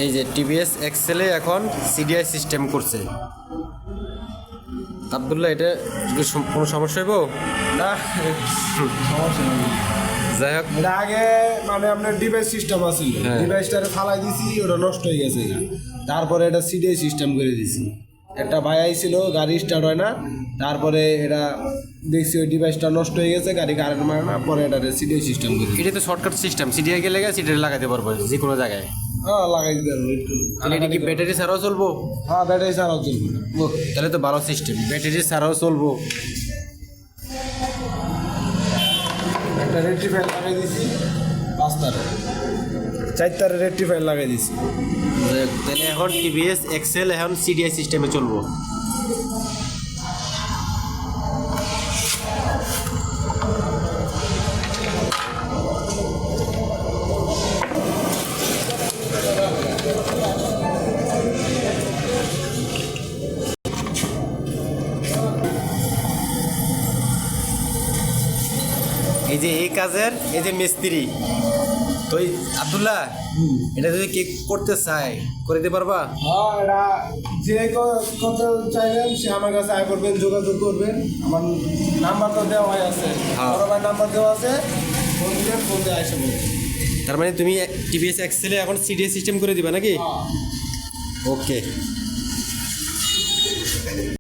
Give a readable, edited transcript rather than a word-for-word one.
এই যে টিভিএস এক্সেলে এখন সিডিআই সিস্টেম করছে। আব্দুল্লাহ, এটা কোনো সমস্যা হইব না, সমস্যা নেই। যাই হোক, এটা আগে মানে আপনার ডিভাইস সিস্টেম আছিল, ডিভাইসটারে ফালাই দিছি, ওটা নষ্ট হয়ে গেছে। তারপরে এটা সিডিআই সিস্টেম করে দিছি। একটা ভাই আইছিল, গাড়ি স্টার্ট হয় না, তারপরে এটা দেখছি ওই ডিভাইসটা নষ্ট হয়ে গেছে, গাড়ি কারেন্ট মারে না, পরে এটা সিডিআই সিস্টেম করে দিছি। এটা তো শর্টকাট সিস্টেম, সিডিআই গেলে সিডিআই লাগাতে পারবো যে কোনো জায়গায়। হ্যাঁ, লাগাই দিতে পারবো একটু। তাহলে এটা কি ব্যাটারি ছাড়াও চলবো? হ্যাঁ, ব্যাটারি ছাড়াও চলবে। তাহলে তো ভালো সিস্টেম, ব্যাটারি ছাড়াও চলবো। একটা রেক্টিফায়ার লাগাই দিছি, 5 তারে 4 তারে রেক্টিফায়ার লাগাই দিছি। তাহলে এখন টিভিএস এক্সেল এখন সিডিআই সিস্টেমে চলবো। এই যে এই কাজের এই যে মিস্ত্রি তো আব্দুল্লাহ, এটা যদি কে করতে চায় করে দিতে পারবা? হ্যাঁ, এটা যে কত চাইবেন সে আমার কাছে আয় করবেন, যোগাযোগ করবেন। আমার নাম্বার তো দেওয়া আছে, বড় ভাই নাম্বার দেওয়া আছে, ফোন দিবেন, ফোন দিয়ে আসে বলবেন। তার মানে তুমি টিভিএস এক্সেলে এখন সিডিআই সিস্টেম করে দিবা নাকি? ওকে।